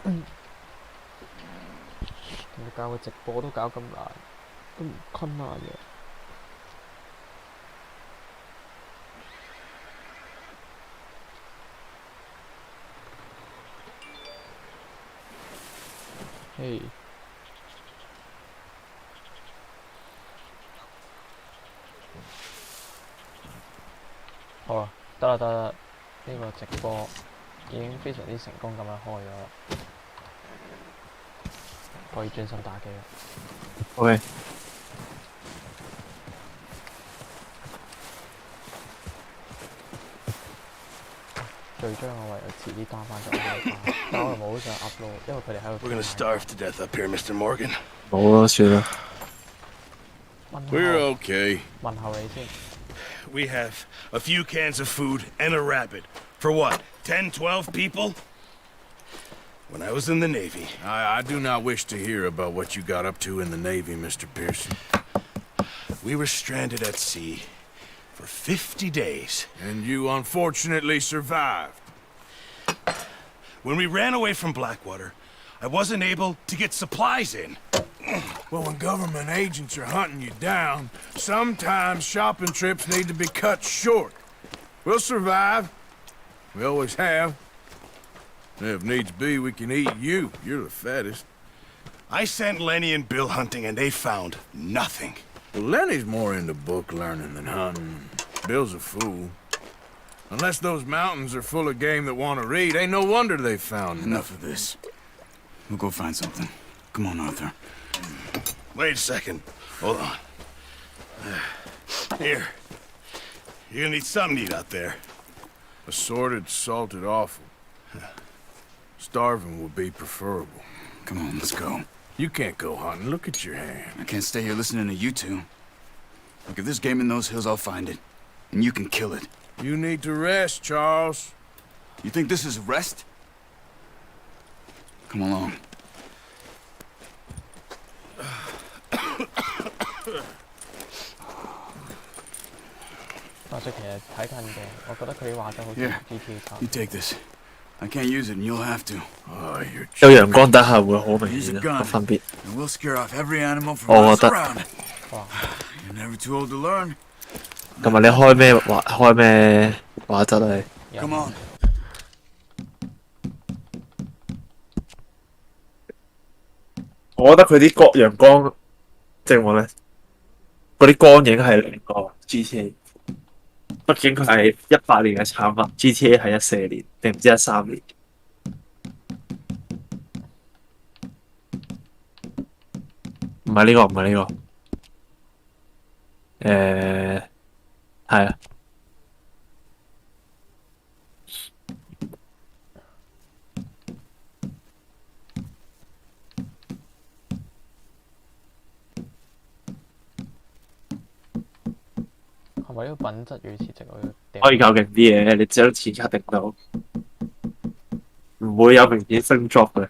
你搞個直播都搞咁難，都唔困難嘅。嘿，好啊，得啦得啦，呢個直播已經非常之成功咁樣開咗啦，可以專心打機啦。OK。最終我唯有遲啲 down 翻咗開翻，但我又冇好想 upload，因為佢哋喺度。We're gonna starve to death up here, Mr. Morgan. 冇啦，算啦。We're okay. 問候你先。We have a few cans of food and a rabbit. For what? 10, 12 people? When I was in the Navy. I do not wish to hear about what you got up to in the Navy, Mr. Pearson. We were stranded at sea for 50 days. And you unfortunately survived. When we ran away from Blackwater, I wasn't able to get supplies in. Well, when government agents are hunting you down, sometimes shopping trips need to be cut short. We'll survive. We always have. And if needs be, we can eat you. You're the fattest. I sent Lenny and Bill hunting, and they found nothing. Well, Lenny's more into book learning than hunting. Bill's a fool. Unless those mountains are full of game that want to read, ain't no wonder they found Enough of this. We'll go find something. Come on, Arthur. Wait a second. Hold on. Here. You're gonna need something to eat out there. assorted, salted offal. Starving would be preferable. Come on, let's go. You can't go hunting. Look at your hand. I can't stay here listening to you two. Look, if there's game in those hills, I'll find it. And you can kill it. You need to rest, Charles. You think this is rest? Come along. 但係其實睇近嘅，我覺得佢啲畫質好似 Here, GTA 差。you take this. I can't use it, and you'll have to. Oh, you're 有陽光底下會好明 Use 顯 a 啊個 gun, 分別。 and we'll scare off every animal from 我 what's 覺得 around. 哇！ You're never too old to learn. 同埋你開咩畫質啊你？ Come on. 我覺得佢啲陽光即係我咧，嗰啲光影係靚過 GTA。畢竟佢係18年嘅產物 ，GTA 係14年定唔知13年。唔係呢個，唔係呢個。係啊。係咪呢個品質與詞值我要掉？可以較勁啲嘢，你只有錢卡定到，唔會有明顯升 drop 嘅。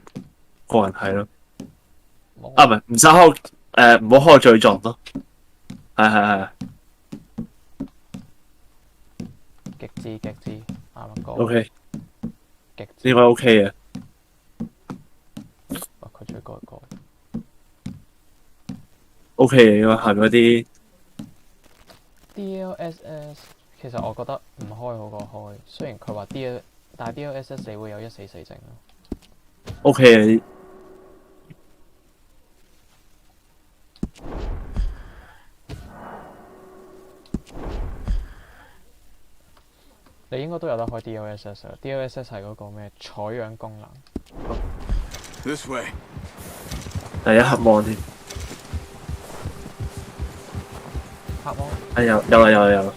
個人係咯。啊，唔係唔使開唔好開最盡咯。係。極致啱啱講。OK，極致應該 OK 嘅。佢最高一個。OK 嘅，應該係嗰啲。DLSS 其實我覺得唔開好過開，雖然佢話 但係 DLSS 你會有144幀咯。OK 嘅。你應該都有得開 DLSS 啊 ！DLSS 係嗰個咩採樣功能。This way. 第一黑網添。黑網。有啦。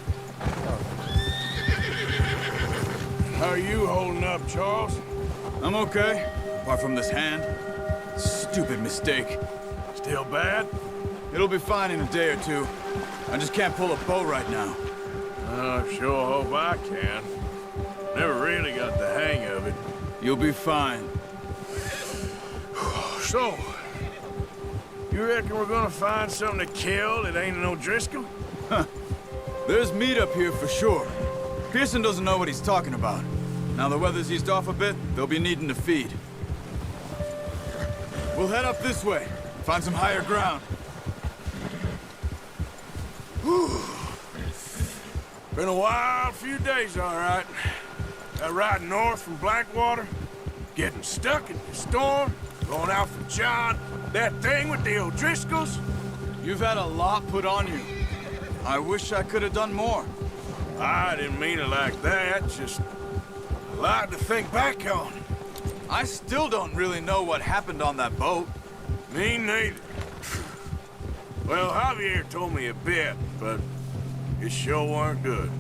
How are you holding up, Charles? I'm okay, apart from this hand. Stupid mistake. Still bad? It'll be fine in a day or two. I just can't pull a bow right now. I sure hope I can. Never really got the hang of it. You'll be fine. So, you reckon we're gonna find something to kill that ain't no Driscoll? Huh. There's meat up here for sure. Pearson doesn't know what he's talking about. Now the weather's eased off a bit, they'll be needing to feed. We'll head up this way. Find some higher ground. Been a wild few days, all right. That ride north from Blackwater, getting stuck in the storm, going out from John, that thing with the O'Driscolls. You've had a lot put on you. I wish I could have done more. I didn't mean it like that, just a lot to think back on. I still don't really know what happened on that boat. Me neither. Well, Javier told me a bit, but it sure weren't good.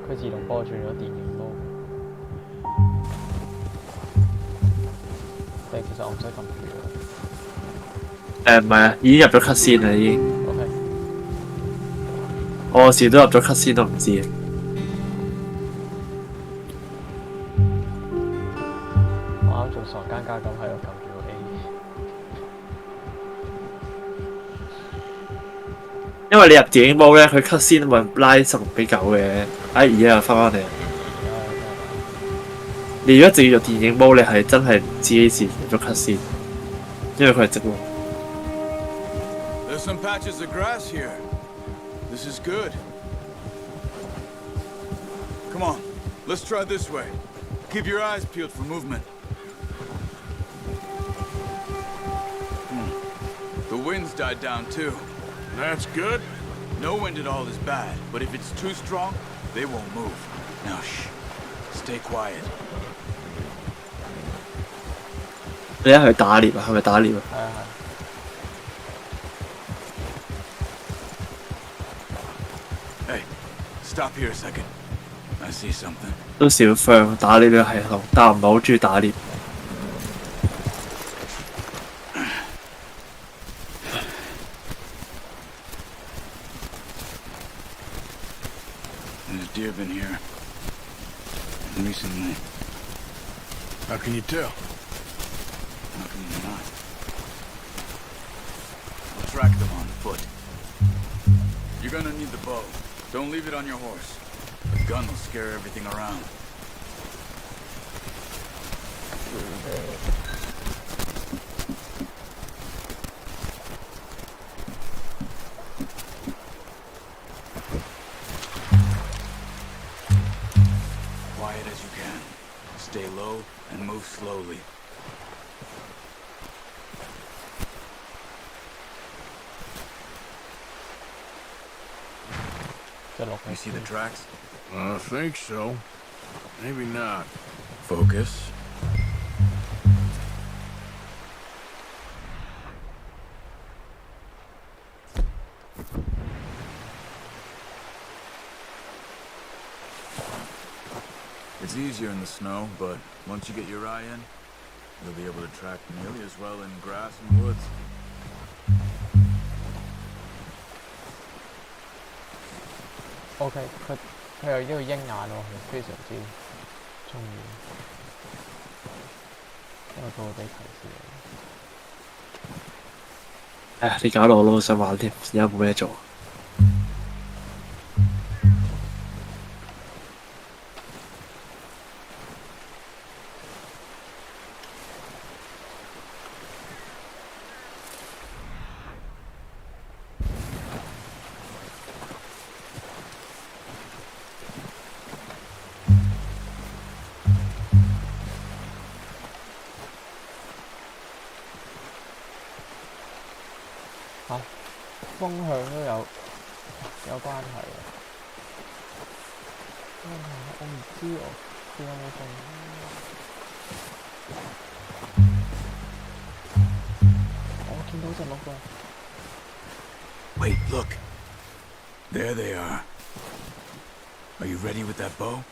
佢自動播轉咗電影咯。但其實我唔使撳住唔係啊，已經入咗 cut 線啦已經。OK，我有時都入咗 cut 線都唔知。我啱做傻更加咁喺度撳住個 A。因為你入電影煲咧，佢 cut 線咪拉10比9嘅。而家又翻嚟。你如果直接入電影煲，你係真係唔知幾時入咗 cut 線，因為佢係直喎。There's some patches of grass here. This is good. Come on, let's try this way. Keep your eyes peeled for movement. The wind's died down too. That's good. No wind at all is bad, but if it's too strong, they won't move. Now shh. Stay quiet. 你一去打獵啊？係咪打獵啊？係啊係。Hey, stop here a second. I see something. 都少放打獵嘅系統，但我唔係好中意打獵。There's deer been here recently. How can you tell? How can you not? I'll track them on foot. You're gonna need the bow. Don't leave it on your horse. The gun will scare everything around. Quiet as you can. Stay low and move slowly. You see the tracks? I think so. Maybe not. Focus. It's easier in the snow, but once you get your eye in, you'll be able to track nearly as well in grass and woods. OK，佢有呢個鷹眼喎，係非常之中意，因為佢會俾提示你。唉，你搞到我都好想玩添，而家冇咩做。風向都有關係嘅。我唔知我有冇風。我見到隻鹿喎。Wait, look. There they are. Are you ready with that bow?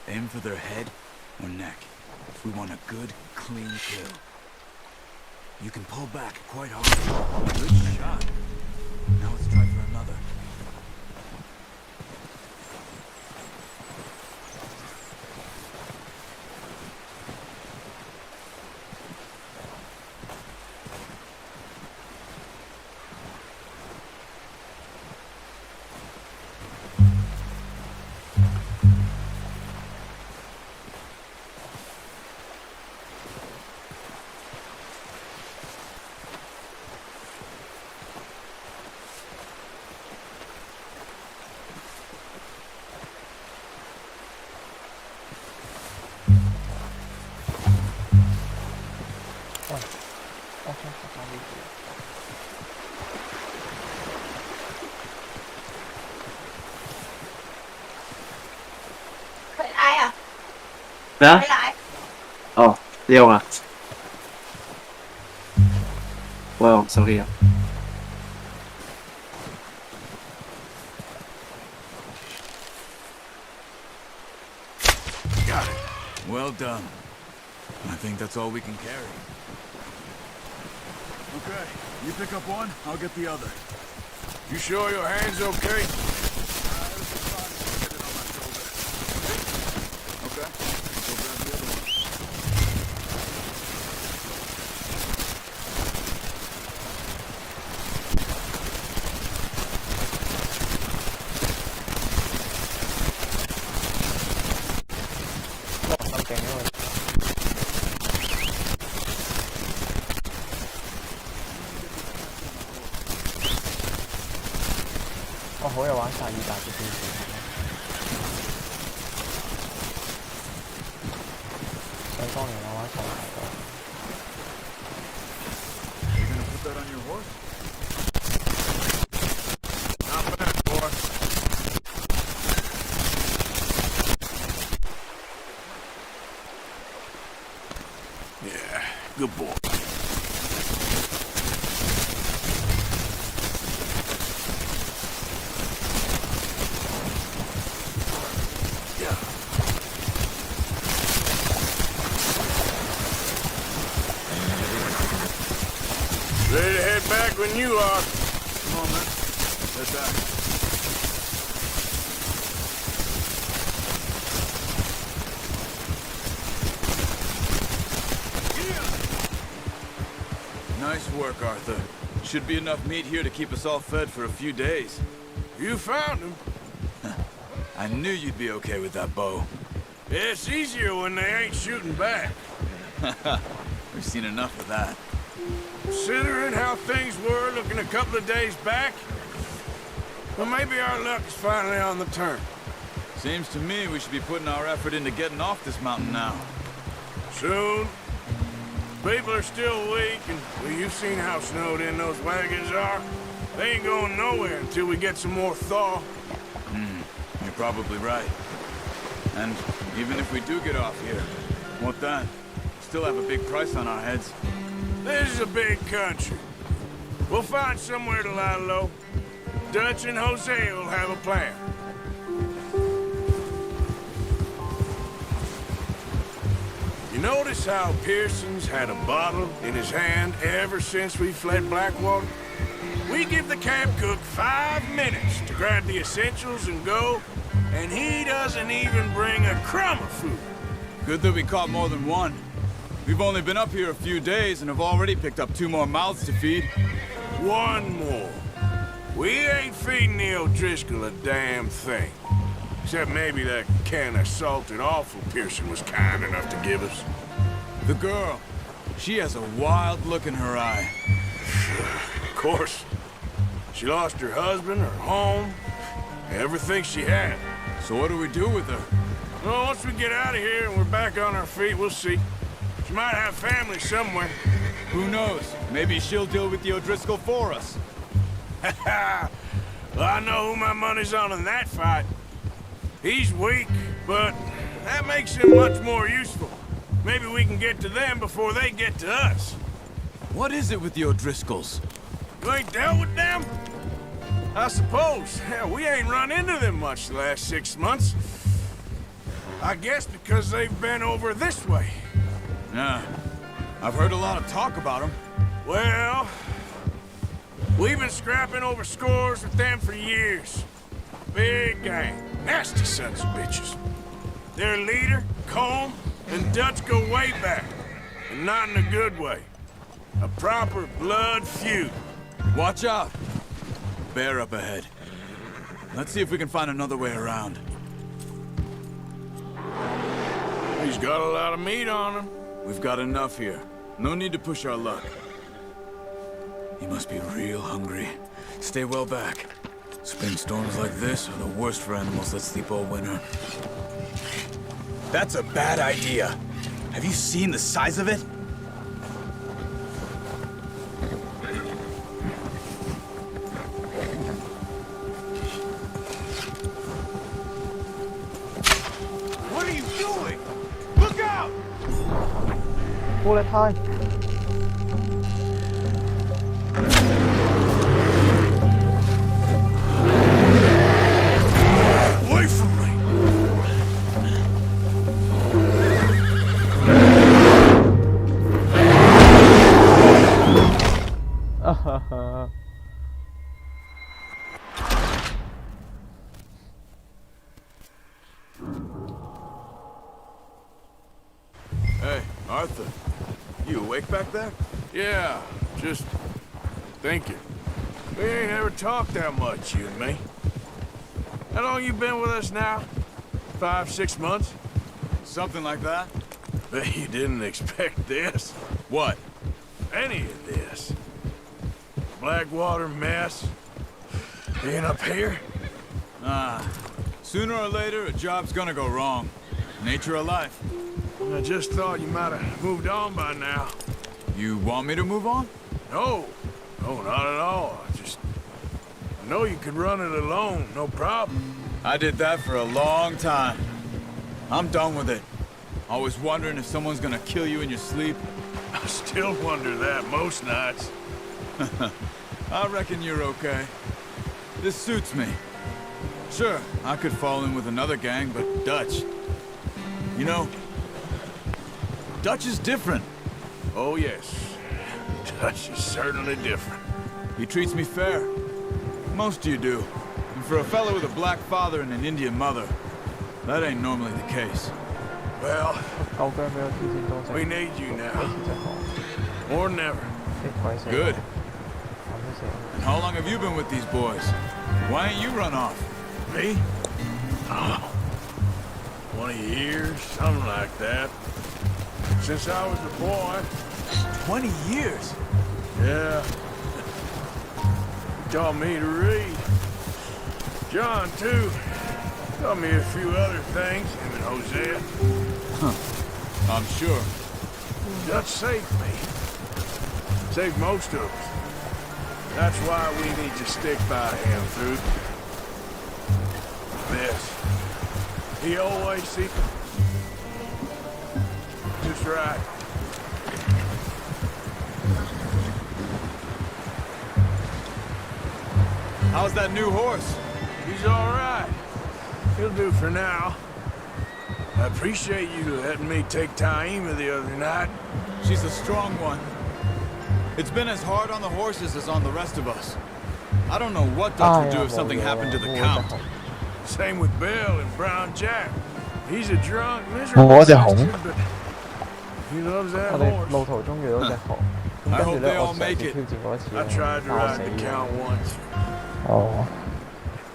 Aim for their head or neck. We want a good, clean kill. You can pull back quite hard. Good shot. Now let's try for another. OK，我翻呢度。佢嗌啊，咩啊佢？奶。哦，呢樣啊？我用手機啊。Got it. Well done. I think that's all we can carry. Okay, you pick up one, I'll get the other. You sure your hand's okay? Okay, go grab the other one. Wow，咁勁喎！我好有玩晒意大利電視。想當年我玩晒太多。You gonna put that on your horse? Not bad, boy. Yeah, good boy. Ready to head back when you are. Come on, man. Head back. Nice work, Arthur. Should be enough meat here to keep us all fed for a few days. You found him. I knew you'd be okay with that bow. It's easier when they ain't shooting back. We've seen enough of that. Considering how things were looking a couple of days back, well, maybe our luck is finally on the turn. Seems to me we should be putting our effort into getting off this mountain now. Soon. People are still weak, and well, you've seen how snowed in those wagons are. They ain't going nowhere until we get some more thaw. You're probably right. And even if we do get off here, what then? Still have a big price on our heads. This is a big country. We'll find somewhere to lie low. Dutch and Jose will have a plan. You notice how Pearson's had a bottle in his hand ever since we fled Blackwater? We give the camp cook 5 minutes to grab the essentials and go, and he doesn't even bring a crumb of food. Good that we caught more than one. We've only been up here a few days and have already picked up 2 more mouths to feed. One more. We ain't feeding the O'Driscoll a damn thing. Except maybe that can of salted offal Pearson was kind enough to give us. The girl, she has a wild look in her eye. Of course. She lost her husband, her home, everything she had. So what do we do with her? Well, once we get out of here and we're back on our feet, we'll see. She might have family somewhere. Who knows? Maybe she'll deal with the O'Driscoll for us. Well, I know who my money's on in that fight. He's weak, but that makes him much more useful. Maybe we can get to them before they get to us. What is it with the O'Driscolls? You ain't dealt with them? I suppose. Hell, we ain't run into them much the last 6 months. I guess because they've been over this way. Yeah, I've heard a lot of talk about them. Well, we've been scrapping over scores with them for years. Big gang. Nasty sons of bitches. Their leader, Colm, and Dutch go way back. And not in a good way. A proper blood feud. Watch out. Bear up ahead. Let's see if we can find another way around. He's got a lot of meat on him. We've got enough here. No need to push our luck. He must be real hungry. Stay well back. Spring storms like this are the worst for animals that sleep all winter. That's a bad idea. Have you seen the size of it? bullet time. Away from me! Hey, Arthur. You awake back there? Yeah, just thinking. We ain't ever talked that much, you and me. How long you been with us now? 5, 6 months? Something like that? Bet you didn't expect this. What? Any of this. Blackwater mess. Being up here? Ah. Sooner or later, a job's gonna go wrong. Nature of life. I just thought you might have moved on by now. You want me to move on? No. No, not at all. I know you could run it alone, no problem. I did that for a long time. I'm done with it. Always wondering if someone's gonna kill you in your sleep. I still wonder that most nights. I reckon you're okay. This suits me. Sure, I could fall in with another gang, but Dutch... You know, Dutch is different. Oh, yes. Dutch is certainly different. He treats me fair. Most of you do. And for a fellow with a black father and an Indian mother, that ain't normally the case. Well, 夠姜俾我挑戰多隻， we need you 俾 now. 隻河， More than ever. 啲鬼死。 Good. 揾得死。 And how long have you been with these boys? Why ain't you run off? Me? Oh, 20 years, something like that. Since I was a boy. 20 years? Yeah. He taught me to read. John, too. Taught me a few other things, him and Hosea. I'm sure. Dutch saved me. Saved most of us. That's why we need to stick by him through this. He always sees just right. How's that new horse? He's all right. He'll do for now. I appreciate you letting me take Taima the other night. She's a strong one. It's been as hard on the horses as on the rest of us. I don't know what Dutch would do if something happened to the Count. Same with Bill and Brown Jack. He's a drunk, miserable 我隻熊 bastard, but he loves that 我哋 horse. 路途中遇到隻河，咁 I 跟住 hope 咧 they 我 all 嘗 make 試 it. 挑戰過一次 I 咧， tried to 打 ride 死 the 咗 Count once. 哦，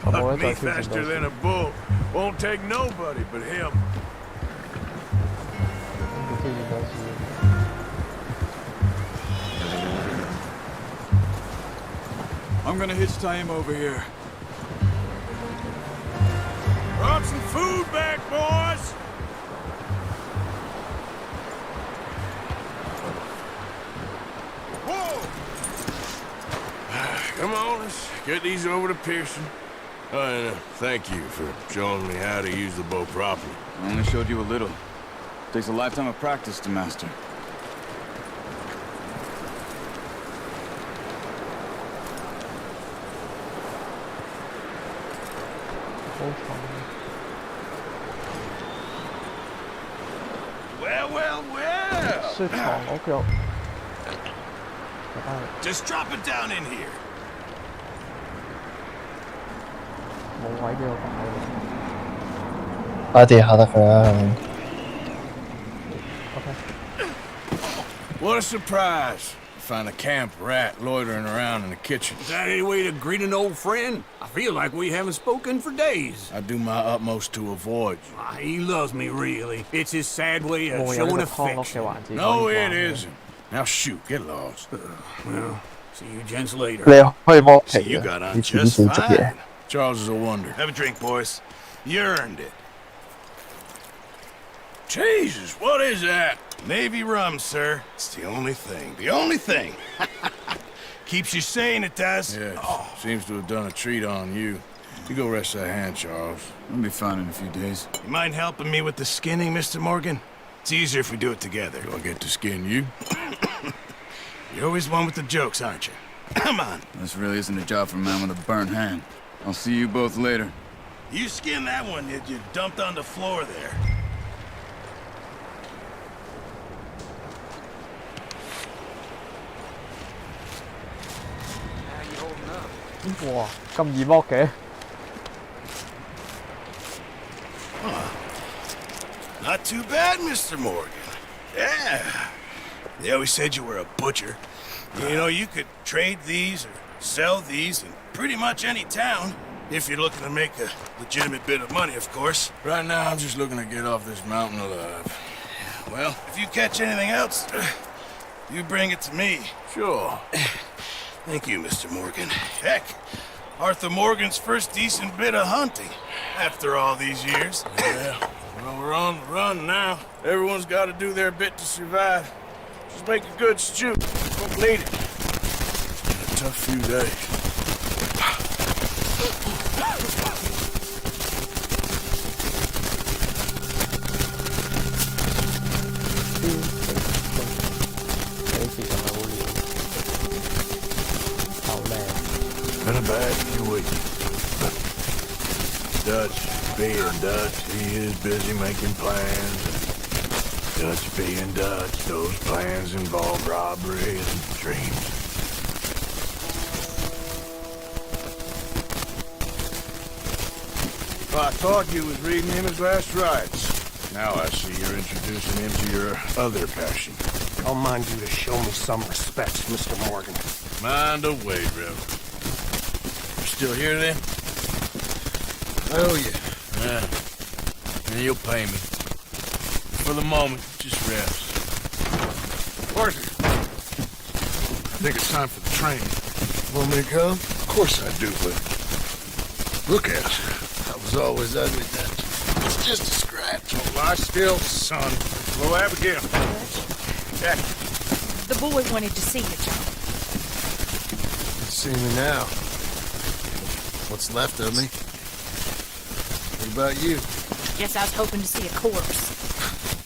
我冇 But 得再 me 挑戰 faster 多 than 次 a。bull. Won't take nobody but him. 要挑戰多次。 I'm gonna hitch Taima over here. Brought some food back, boys. Whoa! Come on, let's get these over to Pearson. And thank you for showing me how to use the bow properly. I only showed you a little. Takes a lifetime of practice to master. Well, well, well. 雪藏我腳， Just drop it down in here. 冇位俾我擺擺地下得㗎啦。 OK， What a surprise. Find a camp rat loitering around in the kitchen. Is that any way to greet an old friend? I feel like we haven't spoken for days. I do my utmost to avoid you. He loves me, really. It's his sad way 冇 of 有 showing 呢個湯屋嘅 affection. 環節。 No, it isn't. Now shoot, get lost. Well, see you gents later. 你可以剝 See, 皮 you 嘅， got on 你自己 just 做嘢 fine.。 Charles is a wonder. Have a drink, boys. You earned it. Jesus, what is that? Navy rum, sir. It's the only thing. The only thing. Keeps you sane, it does. Yes, seems to have done a treat on you. You go rest that hand, Charles. I'll be fine in a few days. You mind helping me with the skinning, Mr. Morgan? It's easier if we do it together. Do I get to skin you? You're always one with the jokes, aren't you? Come on. This really isn't a job for a man with a burnt hand. I'll see you both later. You skinned that one that you dumped on the floor there.哇，咁易剝嘅。 Not too bad, Mr. Morgan. Yeah. They always said you were a butcher. You know, you could trade these or sell these in pretty much any town. If you're looking to make a legitimate bit of money, of course. Right now, I'm just looking to get off this mountain alive. Well, if you catch anything else, you bring it to me. Sure. Thank you, Mr. Morgan. Heck, Arthur Morgan's first decent bit of hunting after all these years. Yeah. Well, we're on the run now. Everyone's got to do their bit to survive. Just make a good stew. Don't need it. It's been a tough few days. Been a bad few weeks. Dutch being Dutch, he is busy making plans. Dutch being Dutch, those plans involve robbery and dreams. I thought you was reading him his last rites. Now I see you're introducing him to your other passion. I'll mind you to show me some respect, Mr. Morgan. Mind away, Rev. Still here then? Oh, yeah. And you'll pay me. For the moment, just rest. Arthur, I think it's time for the train. Want me to come? Of course I do, but look at it. I was always ugly, Dutch. It's just a scratch. Oh, lie still, son. Hello, Abigail. Jack. The boy wanted to see you, John. See me now. What's left of me? What about you? Guess I was hoping to see a corpse.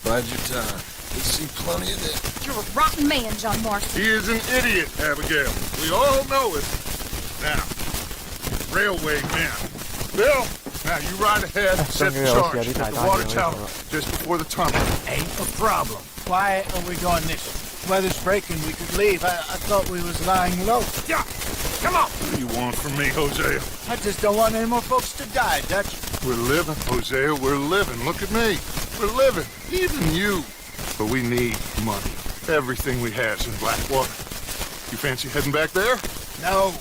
Bide your time. You'll see plenty of that. You're a rotten man, John Marston. He is an idiot, Abigail. We all know it. Now, railway men. Bill, now you ride ahead and set the charge at the water tower just before the tunnel. Ain't a problem. Why are we going this way? Weather's breaking, we could leave. I thought we was lying low. Yeah, come on. What do you want from me, Hosea? I just don't want any more folks to die, Dutch. We're living, Hosea. We're living. Look at me. We're living. Even you. But we need money. Everything we have's in Blackwater. You fancy heading back there? No.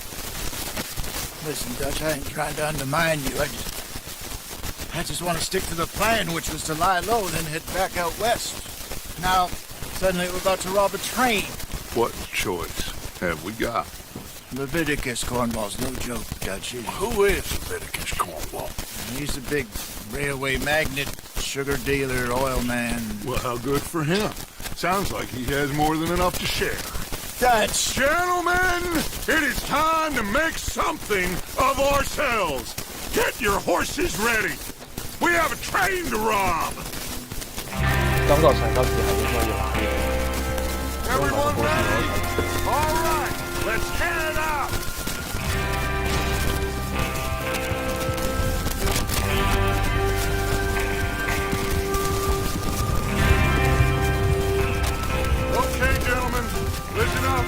Listen, Dutch, I ain't trying to undermine you. I just want to stick to the plan, which was to lie low, then head back out west. Now, suddenly we're about to rob a train. What choice have we got? Leviticus Cornwall's no joke, Dutch. Who is Leviticus Cornwall? He's a big railway magnate, sugar dealer, oil man. Well, how good for him. Sounds like he has more than enough to share. Dutch! Gentlemen, it is time to make something of ourselves. Get your horses ready. We have a train to rob. 感覺上今次係應該要難啲。 Everyone ready? All right, let's head out. Okay, gentlemen, listen up,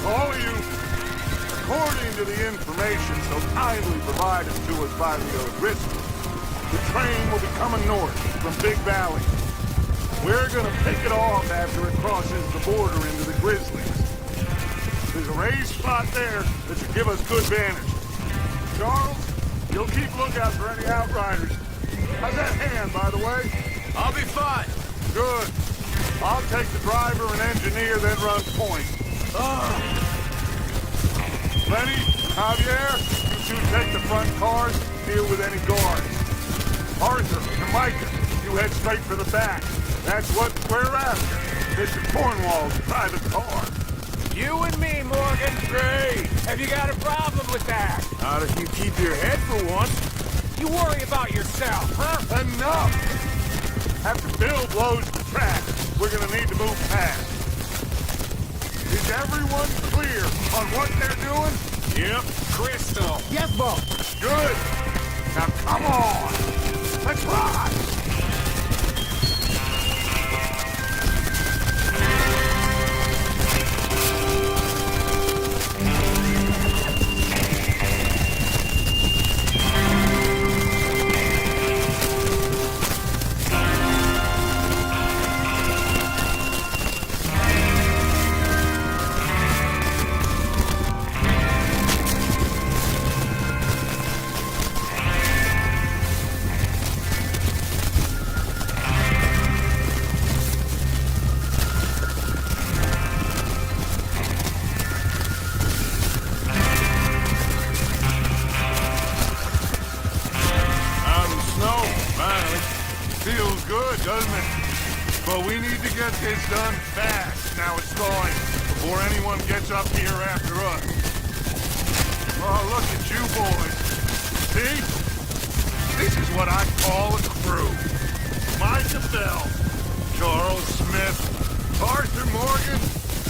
all of you. According to the information so kindly provided to us by the O'Driscolls, the train will be coming north from Big Valley. We're gonna pick it off after it crosses the border into the Grizzlies. There's a raised spot there that should give us good vantage. Charles, you'll keep lookout for any outriders. How's that hand, by the way? I'll be fine. Good. I'll take the driver and engineer, then run point. Lenny, Javier, you two take the front cars, deal with any guards. Arthur and Micah, you head straight for the back. That's what we're after. Mr. Cornwall's private car. You and me, Morgan. Great. Have you got a problem with that? Not if you keep your head for once. You worry about yourself, huh? Enough! After Bill blows the track, we're gonna need to move fast. Is everyone clear on what they're doing? Yep. Crystal. Yes, boss. Good. Now come on. Let's ride. Feels good, doesn't it? But we need to get this done fast, now it's thawing, before anyone gets up here after us. Oh, look at you boys. See? This is what I call a crew. Micah Bell, Charles Smith, Arthur Morgan,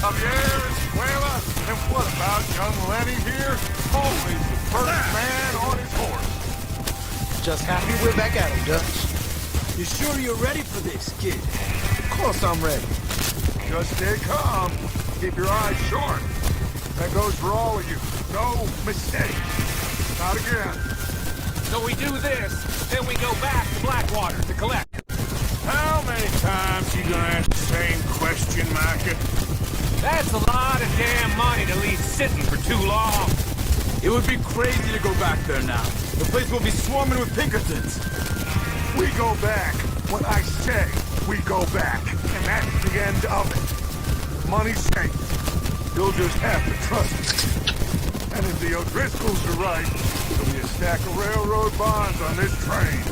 Javier Escuela, and what about young Lenny here? Always the first man on his horse. Just happy we're back at him, Dutch. You sure you're ready for this, kid? Of course I'm ready. Just stay calm. Keep your eyes sharp. That goes for all of you. No mistakes. Not again. So we do this, then we go back to Blackwater to collect. How many times you gonna ask the same question, Micah? That's a lot of damn money to leave sitting for too long. It would be crazy to go back there now. The place will be swarming with Pinkertons. We go back when I say we go back, and that's the end of it. Money's safe. You'll just have to trust me. And if the O'Driscolls are right, there'll be a stack of railroad bonds on this train.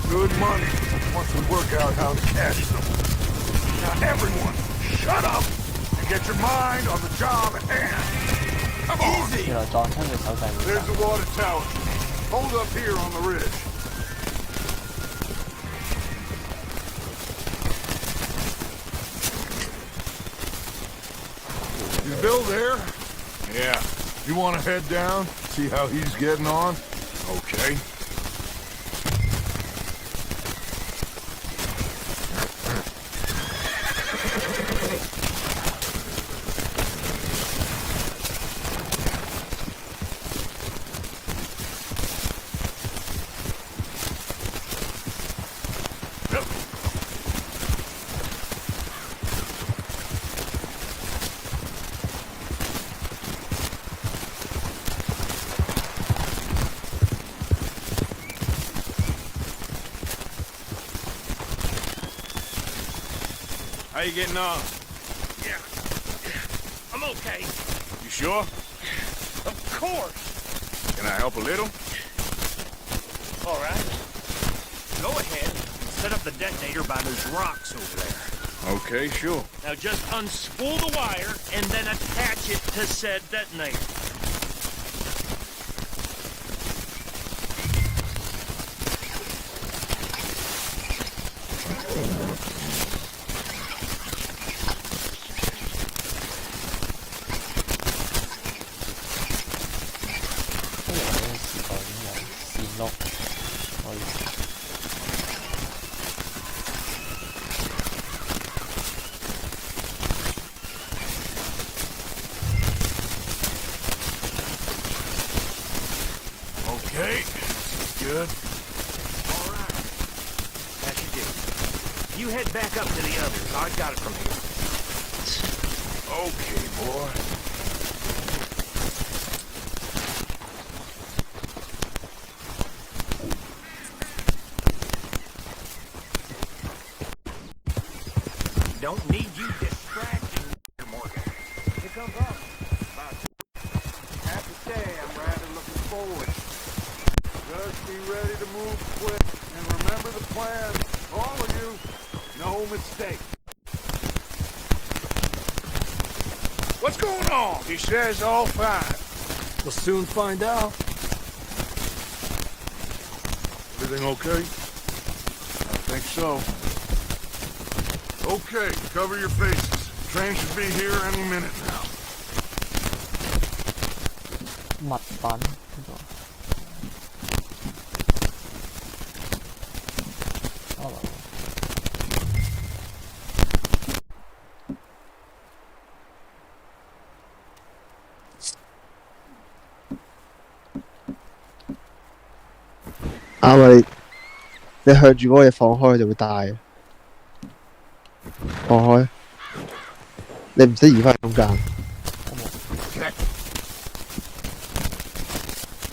Good money, once we work out how to cash them. Now everyone, shut up and get your mind on the job at hand. Come on. 原來撞親隻手掣會 There's the water tower. Hold up here on the ridge. Is Bill there? Yeah. You want to head down, see how he's getting on? Okay. How you getting on? Yeah. I'm okay. You sure? Of course. Can I help a little? All right. Go ahead and set up the detonator by those rocks over there. Okay, sure. Now just unspool the wire and then attach it to said detonator. Okay, good. All right. That should do. You head back up to the others. I got it from here. Okay, boy. Don't need you distracting, Mr. Morgan. Here comes up. Have to say, I'm rather looking forward. Just be ready to move quick, and remember the plan. All of you, no mistake. What's going on? He says all fine. We'll soon find out. Everything okay? I think so. Okay, cover your faces. Train should be here any minute now. 物品呢個啱啊！你向住嗰個嘢放開，佢就會帶嘅。放開，你唔使移翻中間。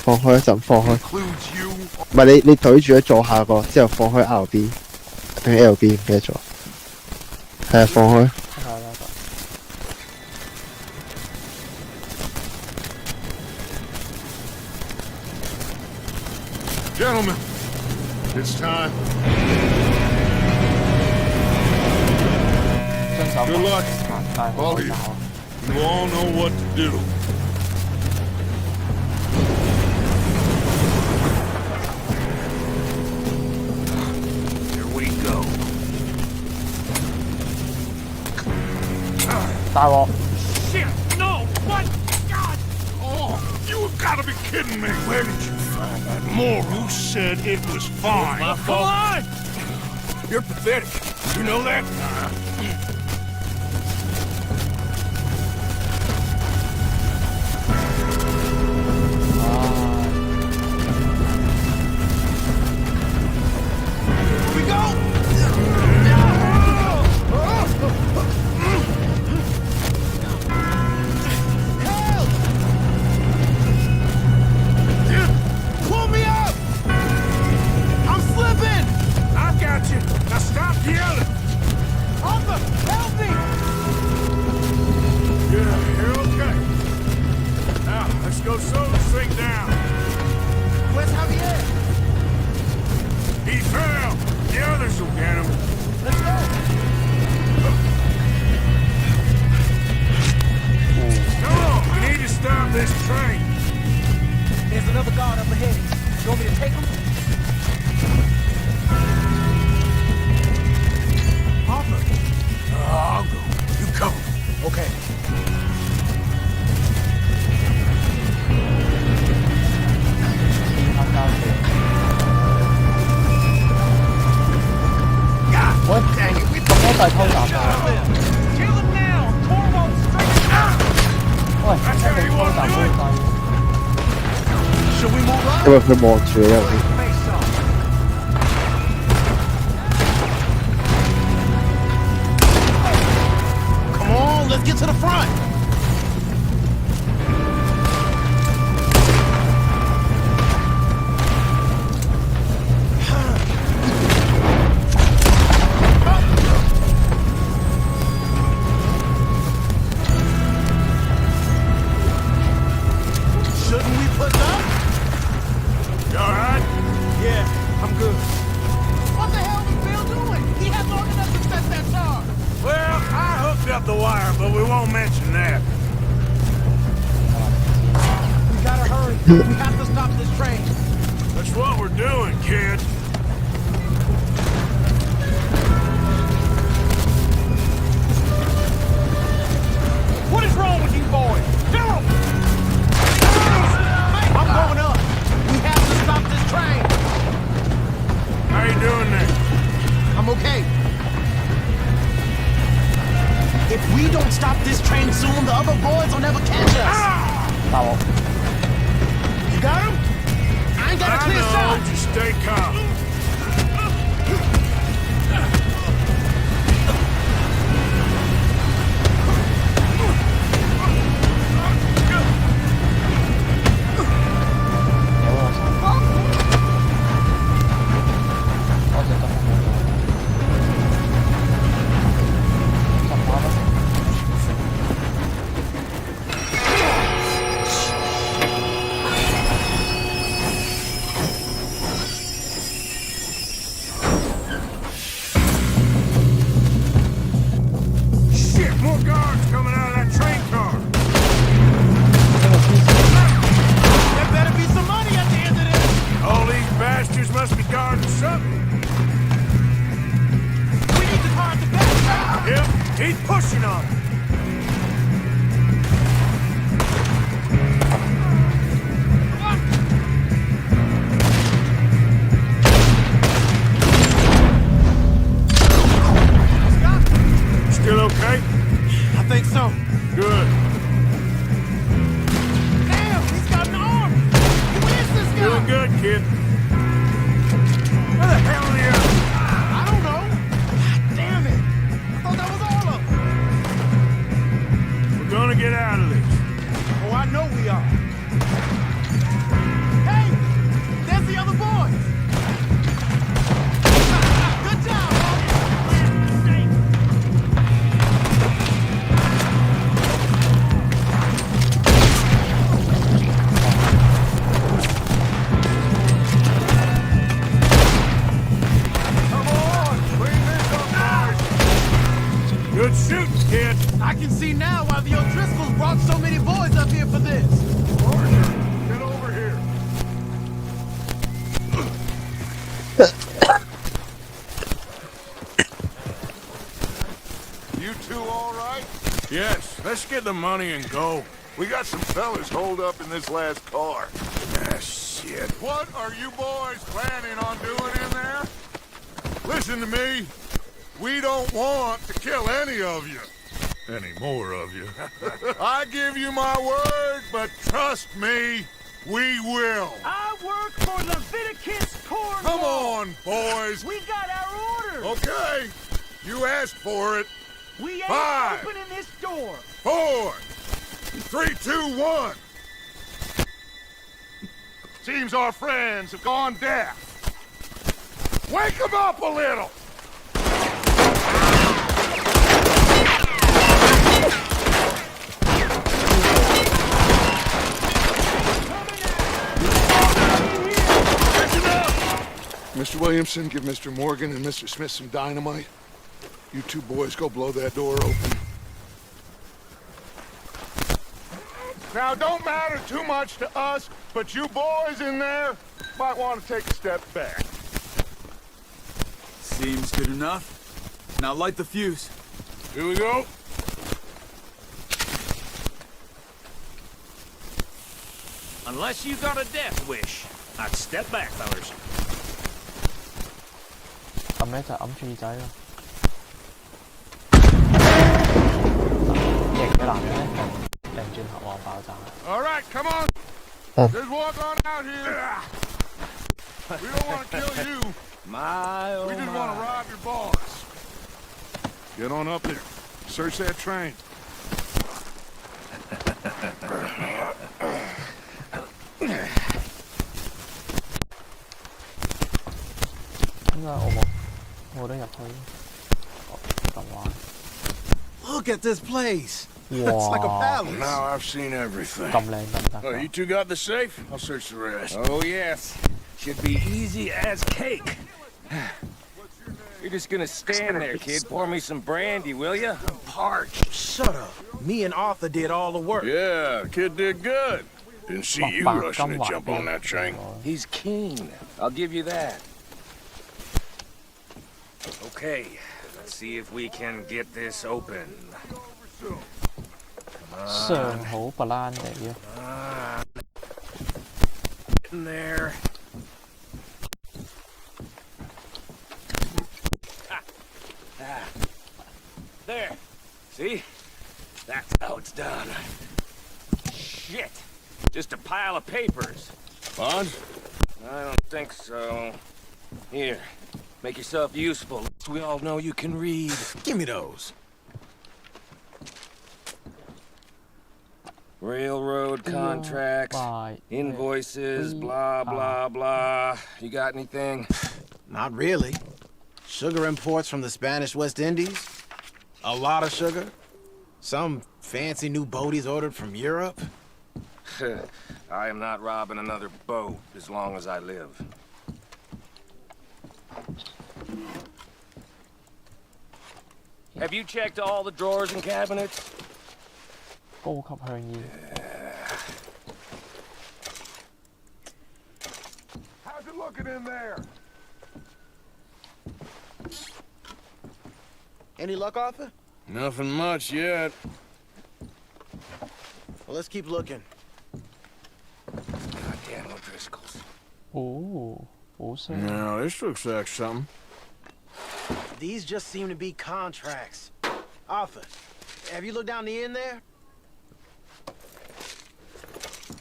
放開一陣，放開。唔係你對住咗左下角，之後放開 R B 定 L B 唔記得咗。係啊，放開。Gentlemen, it's time. Good luck. All of you. You all know what to do. Here we go. 大鑊 Shit! No! What? God! Oh, you have got to be kidding me! Where did you find that moral? Who said it was fine? My fault. Come on! You're pathetic. You know that? Here we go! Pull me up! I'm slipping! I got you. Now stop yelling! Arthur, help me! Yeah, you're okay. Now, let's go slow this thing down. Where's Javier? He fell. The others will get him. Let's go. Come on, we need to stop this train. There's another guard up ahead. You want me to take him? Arthur. I'll go. You cover me. Okay.喂，咁多掣偷襲啊！喂，一定偷襲高低。因為佢望住你入邊。Come on, let's get to the front. Shouldn't we push up? You alright? Yeah, I'm good. What the hell was Bill doing? He had long enough to set that charge. Well, I hooked up the wire, but we won't mention that. We gotta hurry. We have to stop this train. That's what we're doing, kid. What is wrong with you boys? Philip! I'm going up. We have to stop this train. How you doing there? I'm okay. If we don't stop this train soon, the other boys will never catch us. 大鑊。You got You two all right? Yes, let's get the money and go. We got some fellas holed up in this last car. Ah, shit. What are you boys planning on doing in there? Listen to me. We don't want to kill any of you. Any more of you. I give you my word, but trust me, we will. I work for Leviticus Cornwall. Come on, boys. We got our orders. Okay. You asked for it. We ain't 5, opening this door. 4, 3, 2, 1. Seems our friends have gone deaf. Wake them up a little. Mr. Williamson, give Mr. Morgan and Mr. Smith some dynamite. You two boys go blow that door open. Now, don't matter too much to us, but you boys in there might want to take a step back. Seems good enough. Now light the fuse. Here we go. Unless you got a death wish, I'd step back, fellas. 撳咧就揞住耳仔咯。型嘅男人咧就擰轉頭望爆炸。All right, come on. Just walk on out here. We don't want to kill you. We just want to rob your boss. Get on up there. Search that train. 點解我冇得入去？咁玩。 Look at this place. It's Wow. like a palace. Now I've seen everything. 咁靚得唔得 Oh, you two got the safe? I'll search the rest. Oh, yes. Should be easy as cake. You're just gonna stand there, kid. Pour me some brandy, will ya? I'm parched. Shut up. Me and Arthur did all the work. Yeah, the kid did good. Didn't see you rushing to jump on that train. He's keen. I'll give you that. Okay, let's see if we can get this open. 上好不爛地啊！ In there. There. See? That's how it's done. Shit. Just a pile of papers. Bonds? I don't think so. Here. Make yourself useful. We all know you can read. Give me those. Railroad contracts, invoices, blah, blah, blah. You got anything? Not really. Sugar imports from the Spanish West Indies. A lot of sugar. Some fancy new boat he's ordered from Europe. I am not robbing another boat as long as I live. Have you checked all the drawers and cabinets? 高級香煙。 How's it looking in there? Any luck, Arthur? Nothing much yet. Well, let's keep looking. Goddamn O'Driscolls. 哦，好犀利。 Now, this looks like something. These just seem to be contracts. Arthur, have you looked down the end there?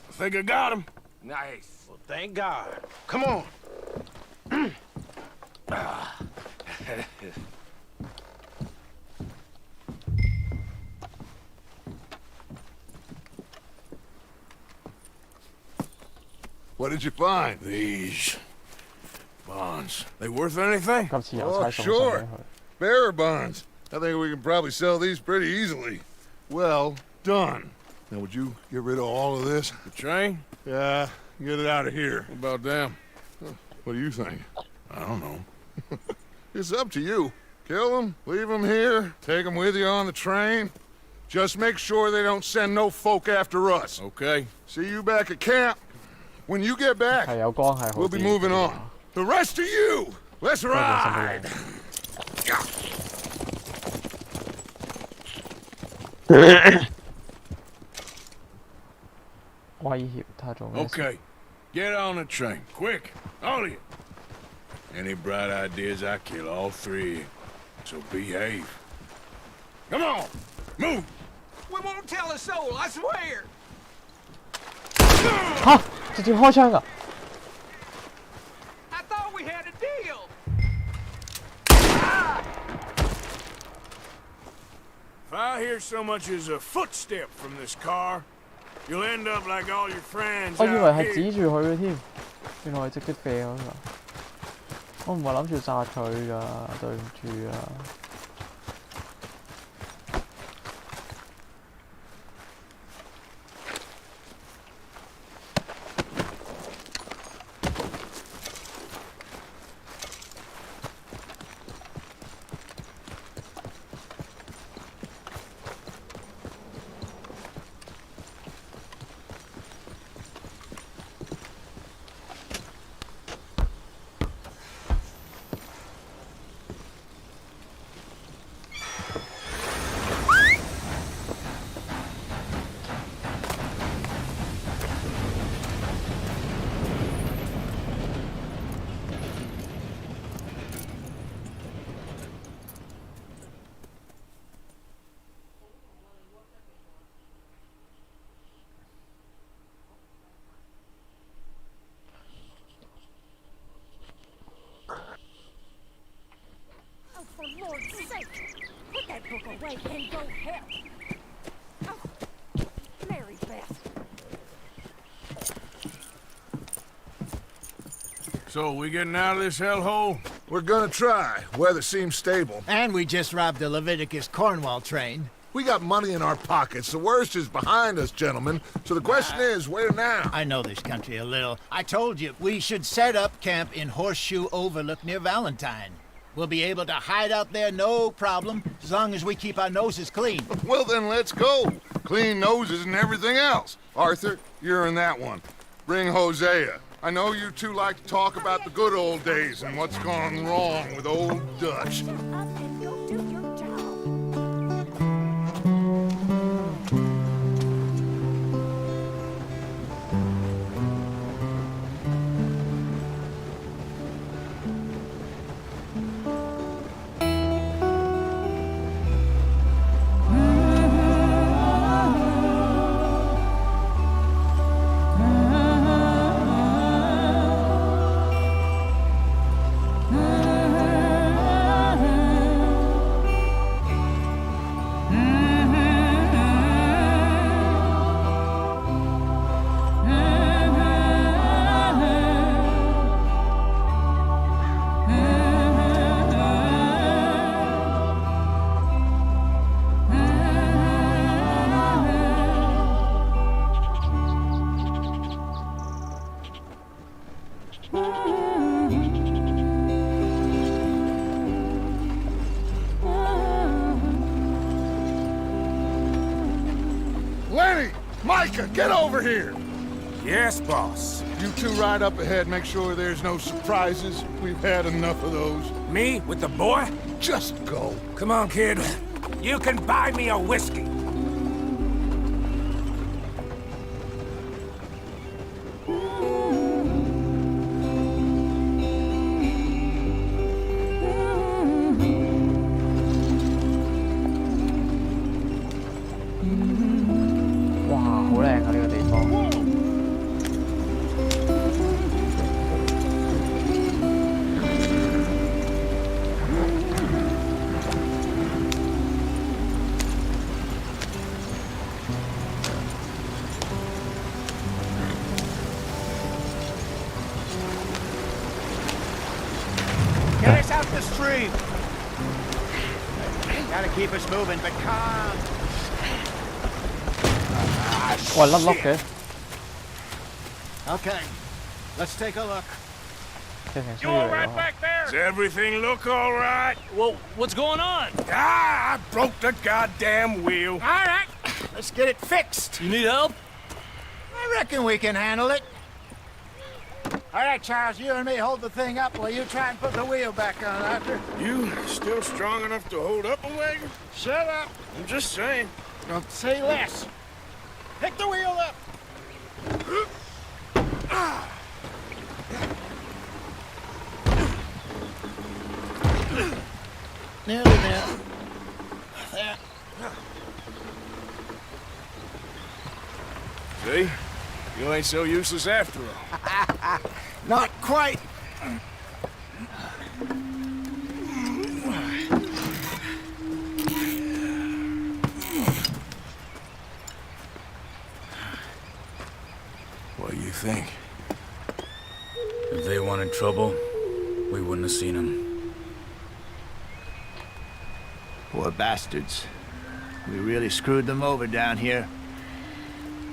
I think I got him. Nice. Well, thank God. Come on. What did you find? These bonds. They worth anything? 今次郵差送上 sure. 俾佢。 Bearer bonds. I think we can probably sell these pretty easily. Well done. Now, would you get rid of all of this? The train? Yeah, get it out of here. What about them? What do you think? I don't know. It's up to you. Kill them, leave them here, take them with you on the train. Just make sure they don't send no folk after us. Okay. See you back at camp. When you get back, 係有關係好 we'll be 啲 moving on. The rest of you, let's ride. 威脅他做咩事？ Okay, get on the train, quick, all of you. Any bright ideas, I kill all three. So behave. Come on, move. We won't tell a soul, I swear. 嚇！直接開槍㗎！ I thought we had a deal. If I hear so much as a footstep from this car, you'll end up like all your friends 我以為 out 係 here. 指住佢嘅添，原來係直接射佢㗎。我唔係諗住殺佢㗎，對唔住啊！For Lord's sake, put that book away and go help. Oh, Mary Beth. So, we getting out of this hellhole? We're gonna try. Weather seems stable. And we just robbed the Leviticus Cornwall train. We got money in our pockets. The worst is behind us, gentlemen. So the question is, where now? I know this country a little. I told you, we should set up camp in Horseshoe Overlook near Valentine. We'll be able to hide out there no problem, as long as we keep our noses clean. Well, then let's go. Clean noses and everything else. Arthur, you're in that one. Bring Hosea. I know you two like to talk about the good old days and what's gone wrong with old Dutch. Lenny! Micah, get over here! Yes, boss. You two ride up ahead, make sure there's no surprises. We've had enough of those. Me with the boy? Just go. Come on, kid. You can buy me a whiskey. Get us out the stream. Gotta keep us moving, but calm. 喂，甩碌嘅， Okay, let's take a look. 直情需 You 要 all 嚟 right 講。 back there? Does everything look all right? Well, what's going on? Ah, I broke the goddamn wheel. All right, let's get it fixed. You need help? I reckon we can handle it. All right, Charles, you and me hold the thing up while you try and put the wheel back on, Arthur. You still strong enough to hold up a wagon? Shut up. I'm just saying. Don't say less. Pick the wheel up. Nearly there. There. See? You ain't so useless after all. Not quite. What do you think? If they wanted trouble, we wouldn't have seen them. Poor bastards. We really screwed them over down here.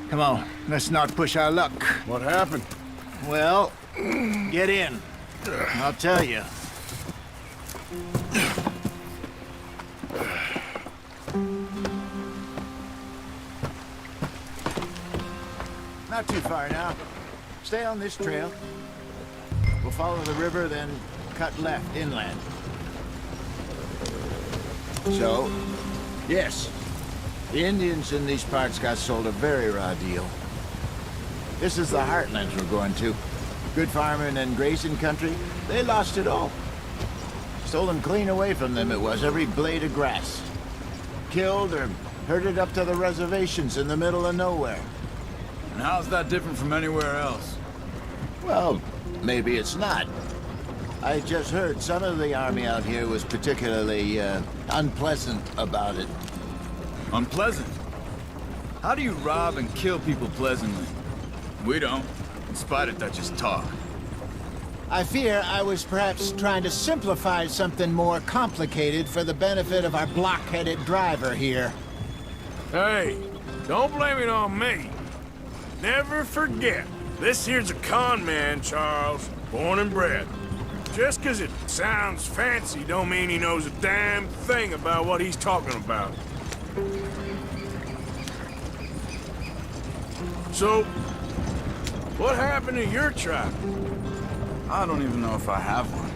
Come on, let's not push our luck. What happened? Well, get in. I'll tell you. Not too far now. Stay on this trail. We'll follow the river, then cut left inland. So, yes, the Indians in these parts got sold a very raw deal. This is the heartlands we're going to. Good farming and grazing country, they lost it all. Stolen clean away from them it was, every blade of grass. Killed or herded up to the reservations in the middle of nowhere. And how's that different from anywhere else? Well, maybe it's not. I just heard some of the army out here was particularly unpleasant about it. Unpleasant? How do you rob and kill people pleasantly? We don't, in spite of Dutch's talk. I fear I was perhaps trying to simplify something more complicated for the benefit of our block-headed driver here. Hey, don't blame it on me. Never forget, this here's a con man, Charles, born and bred. Just 'cause it sounds fancy don't mean he knows a damn thing about what he's talking about. So, what happened to your tribe? I don't even know if I have one.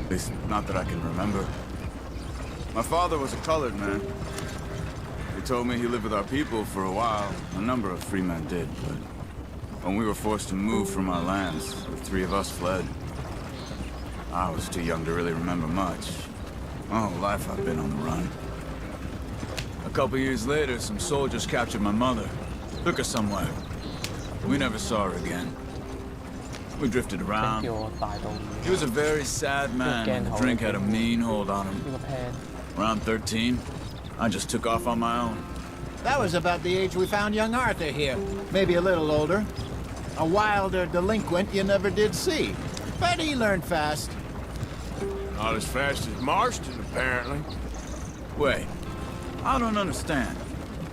At least, not that I can remember. My father was a colored man. He told me he lived with our people for a while. A number of free men did, but when we were forced to move from our lands, the three of us fled. I was too young to really remember much. My whole life I've been on the run. A couple years later, some soldiers captured my mother. Took her somewhere. We never saw her again. We drifted around. He was a very sad man, and the drink had a mean hold on him. Around 13, I just took off on my own. That was about the age we found young Arthur here. Maybe a little older. A wilder delinquent you never did see. But he learned fast. Not as fast as Marston, apparently. Wait, I don't understand.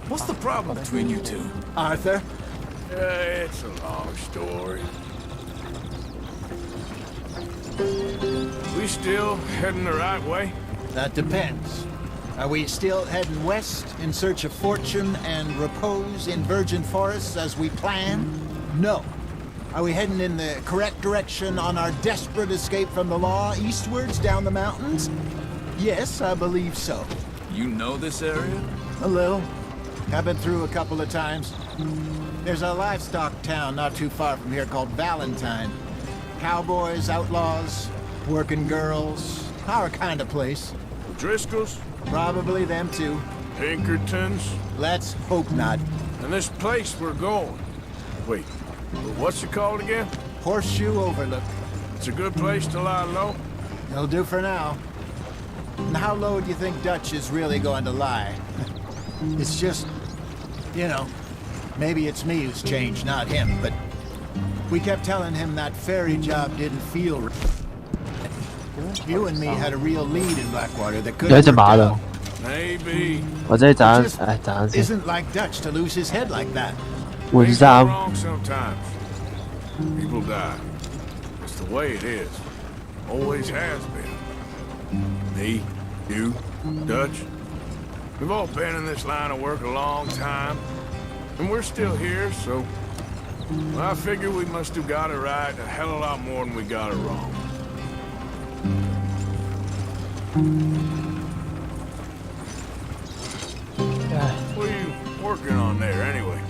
What's the problem between you two? Arthur? It's a long story. We still heading the right way? That depends. Are we still heading west in search of fortune and repose in virgin forests as we planned? No. Are we heading in the correct direction on our desperate escape from the law eastwards down the mountains? Yes, I believe so. You know this area? A little. I've been through a couple of times. There's a livestock town not too far from here called Valentine. Cowboys, outlaws, working girls, our kind of place. The Driscolls? Probably them too. Pinkertons? Let's hope not. And this place we're going. Wait, what's it called again? Horseshoe Overlook. It's a good place to lie low? It'll do for now. And how low do you think Dutch is really going to lie? It's just, you know, maybe it's me who's changed, not him, but we kept telling him that ferry job didn't feel right. You and me had a real lead in Blackwater that could have worked out. Maybe. 或者陣 Just 誒陣先， isn't like Dutch to lose his head like that. 換 Things go 衫。 wrong sometimes. People die. It's the way it is. Always has been. Me, you, Dutch. We've all been in this line of work a long time. And we're still here, so Well, I figure we must have got it right a hell of a lot more than we got it wrong. What are you working on there, anyway?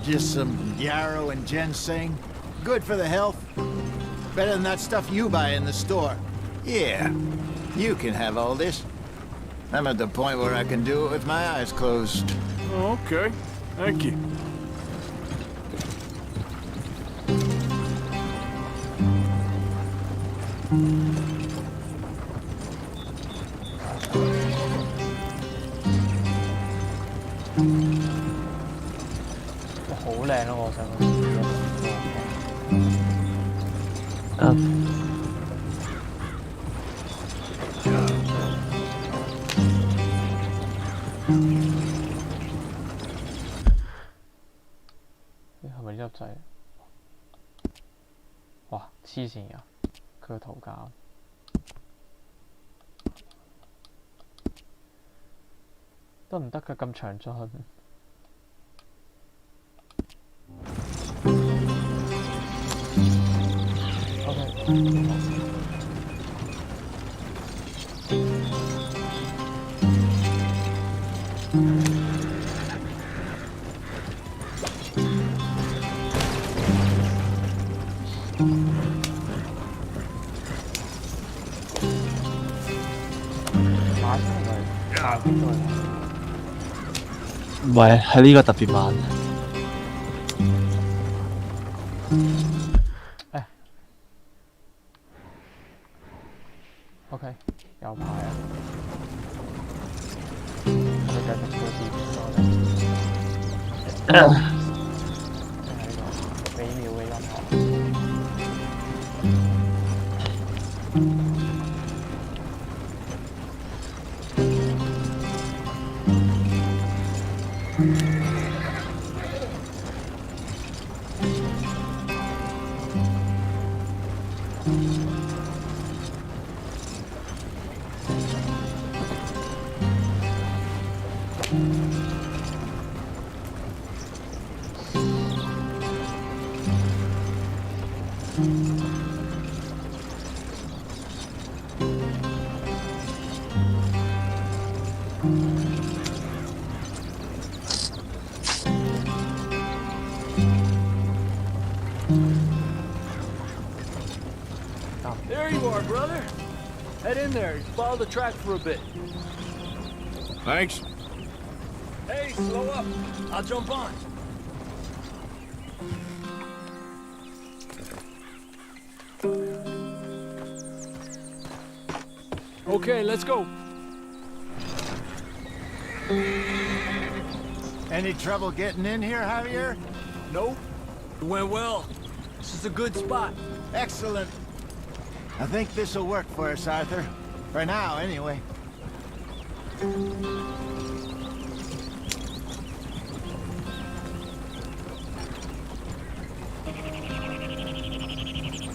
Just some yarrow and ginseng. Good for the health. Better than that stuff you buy in the store. Yeah, you can have all this. I'm at the point where I can do it with my eyes closed. Oh, okay. Thank you.好靚咯！我想講。係咪呢粒掣？哇！黐線㗎，佢個圖架得唔得㗎？咁詳盡。唔係，係呢個特別慢。OK， 有排啊！我哋繼續做視頻多啲。即係呢個美妙嘅音樂。There you are, brother. Head in there. Follow the track for a bit. Thanks. Hey, slow up. I'll jump on. Okay, let's go. Any trouble getting in here, Javier? Nope. It went well. This is a good spot. Excellent. I think this'll work for us, Arthur. For now, anyway.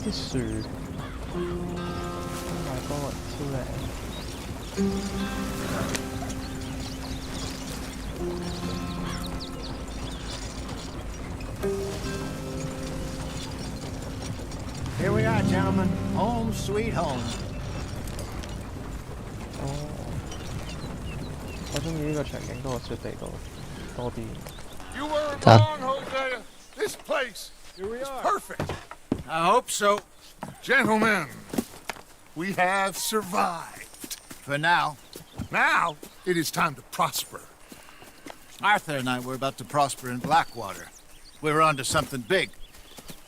啲樹 ，Oh my god， 超靚！ Here we are, gentlemen. Home sweet home. 我中意呢個場景多過雪地度多啲。 You weren't wrong, Hosea. This place is perfect. I hope so. Gentlemen, we have survived. For now. Now, it is time to prosper. Arthur and I were about to prosper in Blackwater. We were onto something big.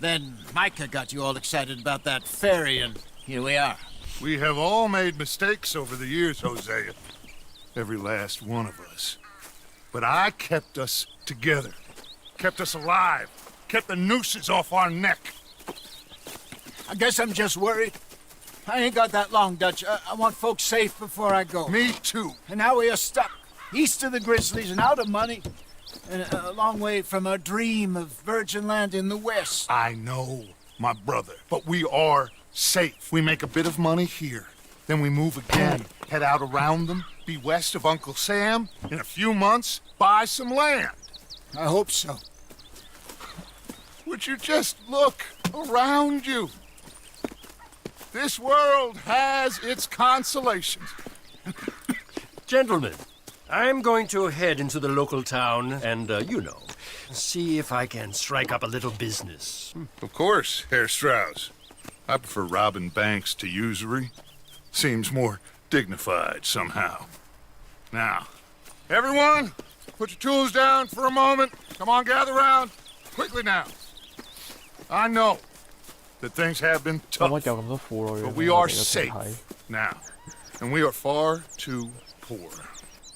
Then Micah got you all excited about that ferry, and here we are. We have all made mistakes over the years, Hosea. Every last one of us. But I kept us together. Kept us alive. Kept the nooses off our neck. I guess I'm just worried. I ain't got that long, Dutch. I want folks safe before I go. Me too. And now we are stuck. East of the Grizzlies and out of money. And a long way from our dream of virgin land in the west. I know, my brother. But we are safe. We make a bit of money here. Then we move again. Head out around them. Be west of Uncle Sam. In a few months, buy some land. I hope so. would you just look around you? This world has its consolations. Gentlemen, I'm going to head into the local town and, see if I can strike up a little business. Of course, Herr Strauss. I prefer robbing banks to usury. Seems more dignified somehow. Now, everyone, put your tools down for a moment. Come on, gather round. Quickly now. I know that things have been tough, but we are safe now, and we are far too poor.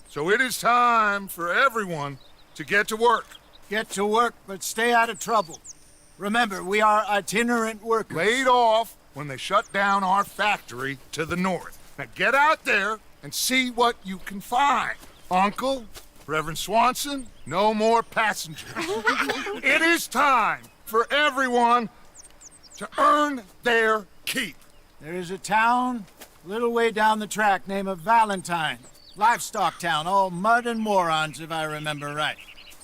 So it is time for everyone to get to work. Get to work, but stay out of trouble. Remember, we are itinerant workers. Laid off when they shut down our factory to the north. Now get out there and see what you can find. Uncle, Reverend Swanson, no more passengers. It is time for everyone to earn their keep. There is a town a little way down the track named Valentine. Livestock town, all mud and morons, if I remember right.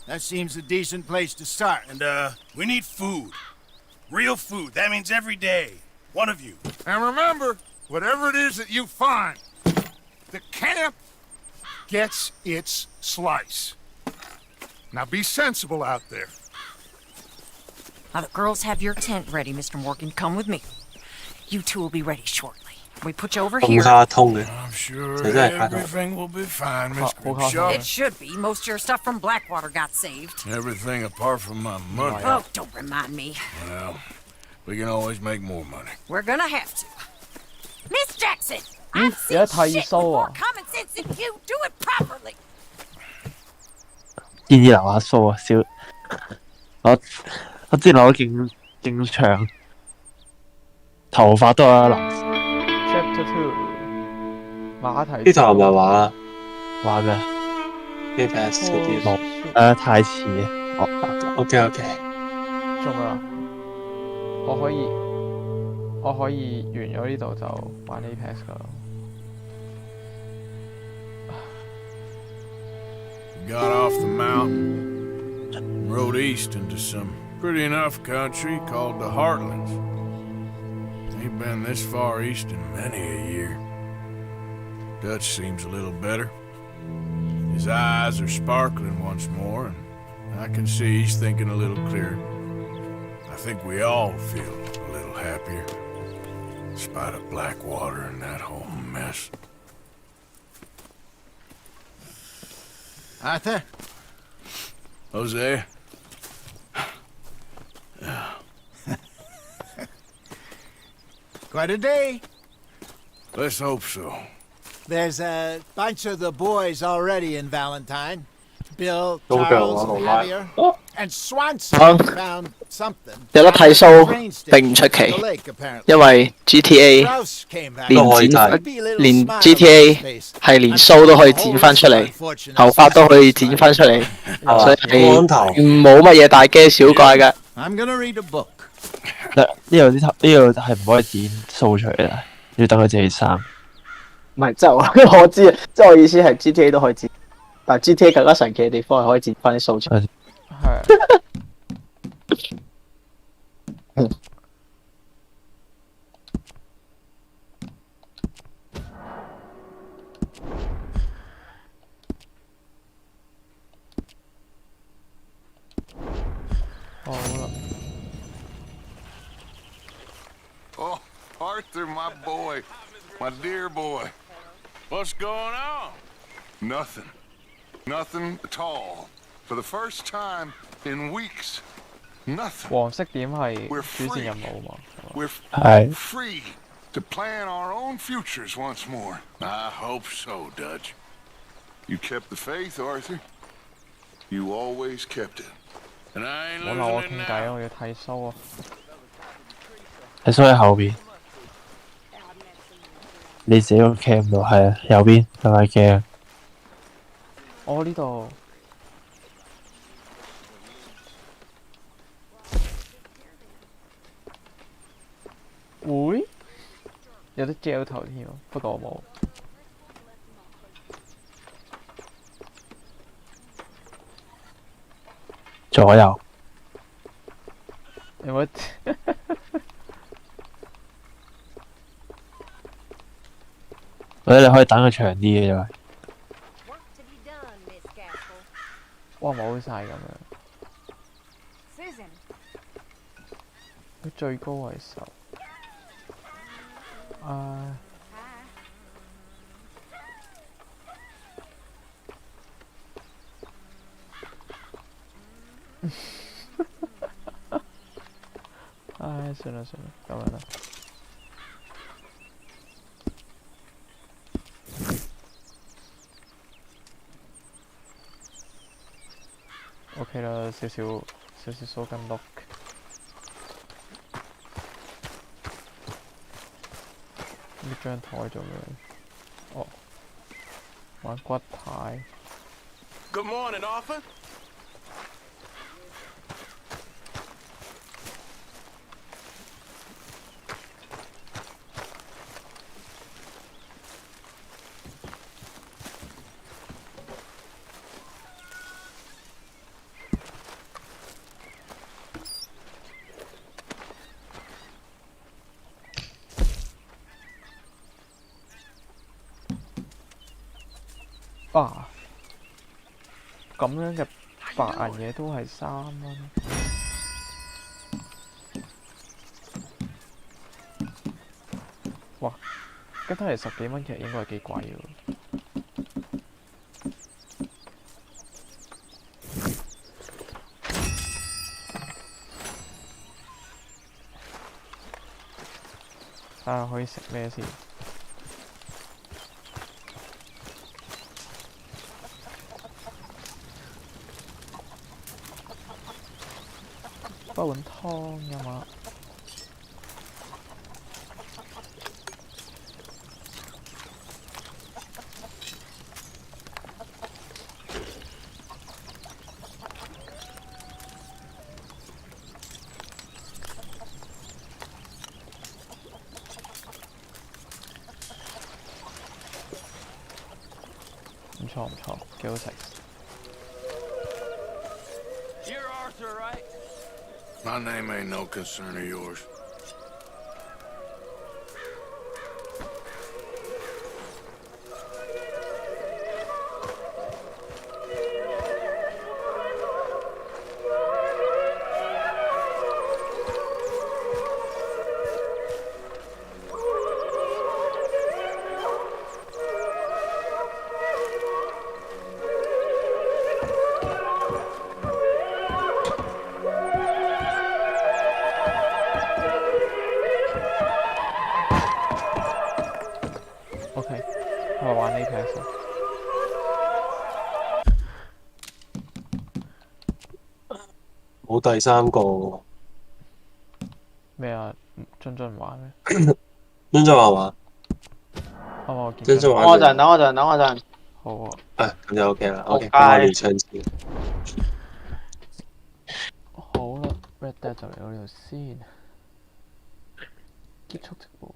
That seems a decent place to start. And, we need food. Real food. That means every day. One of you. And remember, whatever it is that you find, the camp gets its slice. Now be sensible out there. Now the girls have your tent ready, Mr. Morgan. Come with me. You two will be ready shortly. We put you over here. I'm sure everything will be fine, Miss Grimshaw. It should be. Most of your stuff from Blackwater got saved. Everything apart from my money. Oh, don't remind me. Well, we can always make more money. We're gonna have to. Miss Jackson! 有得剃鬚啊！ Common sense if you do it properly. 建議留下須啊，少我之前留咗勁長，頭髮都有一粒。Chapter 2馬蹄呢頭係咪畫畫嘅？呢睇下少啲冇，太遲啊！OK，仲有，我可以完咗呢度就玩 Apex 噶啦。Got off the mountain and rode east into some pretty enough country called the Heartlands. Ain't been this far east in many a year. Dutch seems a little better. His eyes are sparkling once more, and I can see he's thinking a little clearer. I think we all feel a little happier, in spite of Blackwater and that whole mess. Arthur? Jose? Quite a day. Let's hope so. There's a bunch of the boys already in Valentine. Bill, Charles, Javier, and Swanson found something. 有得剃鬚並唔出奇，因為 GTA 連 GTA 係連鬚都可以剪翻出嚟，頭髮都可以剪翻出嚟，所以係冇乜嘢大驚小怪嘅。I'm gonna read a book. 呢度係唔可以剪掃除嘅，要等佢自己生。唔係，即係我知啊，即係我意思係 GTA 都可以剪，但係 GTA 更加神奇嘅地方係可以剪翻啲數出嚟。係。好啦。Oh, Arthur, my boy. My dear boy. What's going on? Nothing. Nothing at all. For the first time in weeks. Nothing. 黃色點係主線任務嘛？ We're free to plan our own futures once more. I hope so, Dutch. You kept the faith, Arthur. You always kept it. And I ain't 冇鬧我 losing 傾 it 偈啊！ now. 我要剃鬚啊！剃鬚喺後邊。你自己個 cam 度係啊，右邊係咪鏡？我呢度會有得 gel 頭添，不過我冇。左右。乜？或者你可以等佢長啲嘅啫。哇，冇晒咁樣。佢最高係10。唉，算啦，咁樣啦。OK 啦，少少蘇根 lock。呢張台做咩？哦，玩骨牌。Good morning, Arthur.咁樣嘅白銀嘢都係3蚊。哇！咁睇嚟10幾蚊其實應該係幾貴喎。睇下可以食咩先。煲碗湯呀嘛。唔錯，幾好食。You're Arthur, right? My name ain't no concern of yours. OK， 我玩呢 pass。冇第三個。咩啊？津津玩咩？津津玩玩。我見。津津玩。等我陣。好啊。咁就 OK 啦。OK，咁我連唱先。好啦 ，Red Dead 就嚟到呢度先，結束直播。